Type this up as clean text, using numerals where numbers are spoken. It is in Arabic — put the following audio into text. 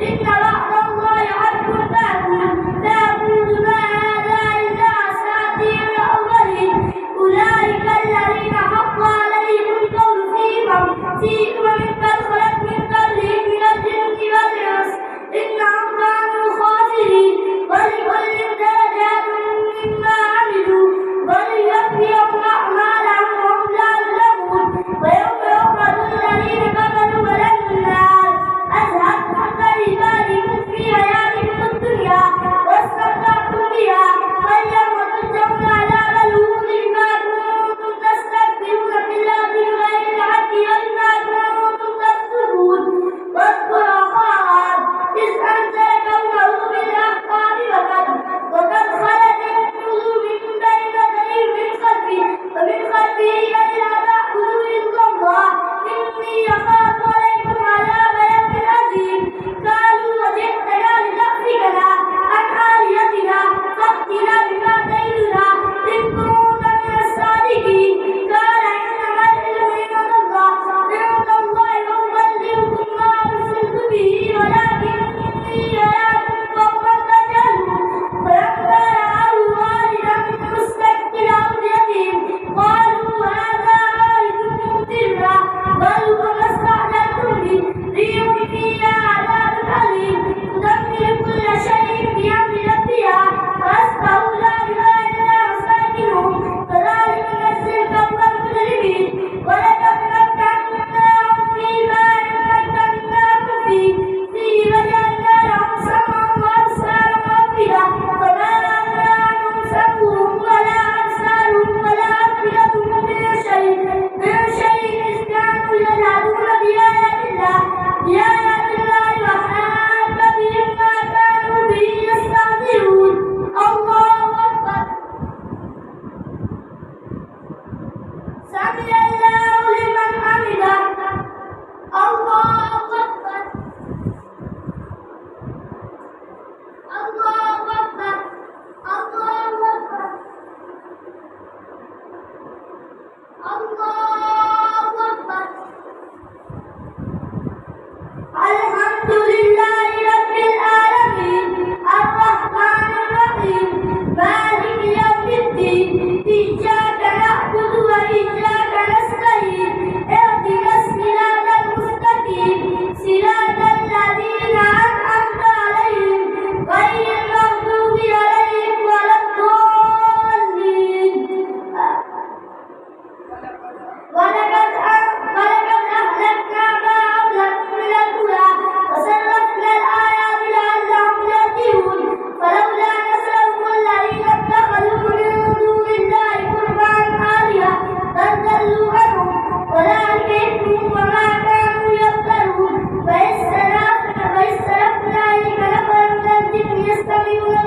إن وعد الله حق لا أقول ما هذا إلا أساطير الأولين أولئك الذين حق عليهم القول في أمم قد خلت من قبلهم من الجن والإنس إنهم كانوا خاسرين ولكل درجات مما عملوا وليوفيهم أعمالهم وهم لا يظلمون ويوم يعرض الذين كفروا على النار أذهبتم طيباتكم في حياتكم الدنيا واستمتعتم بها فاليوم تجزون عذاب الهون بما كنتم تستكبرون في الأرض بغير الحق وبما كنتم تفسقون واذكر أخا عاد إذ أنزل قومه بالأحقاب وقد خلت النذر من بين يديه ومن خلفه ألا تعبدوا إلا الله إني أخاف عليكم عذاب يوم عظيم قالوا وجئتنا لتأفكنا عن آلهتنا فأتنا بما تعدنا إن كنت من الصادقين قال إنما العلم عند الله وأبلغكم ما أرسلت به ولكني أراكم قوما تجهلون فلما رأوا عارضا مستقبل أوديتهم قالوا هذا عارض ممطرنا بل هو ما استعجلتم به ريح فيها عذاب أليم تدمر كل شيء بأمر ربها فأصبحوا لا إله إلا مساكنهم كذلك نجزي القوم المجرمين ولقد مكناهم فيما مكناكم فيه وجعلنا لهم سمعا وأبصارا وأفئدة فما أغنى عنهم سمعهم ولا أبصارهم ولا أفئدتهم من شيء إذ كانوا يجحدون بآيات الله وحاق بهم ما كانوا به يستهزئون الله أكبر سمع الله لمن حمده الله أكبر الله أكبر الله أكبر الله أكبر الحمد لله رب العالمين الرحمن الرحيم مالك يوم الدين إياك نعبد وإياك نستعين اهدنا الصراط المستقيم صراط الذين أنعمت عليهم غير المغضوب عليهم ولا الضالين ولقد أهلكنا ما قبلكم من القرى وصرفنا الآيات لعلهم يهتدون فلولا نصرهم الذين اتخذوا من دون الله قربانا آلهة بل ضلوا عنهم وذلك إثمهم وما كانوا يفترون فإذ صرفنا إليك نفرا من الجن يستمعون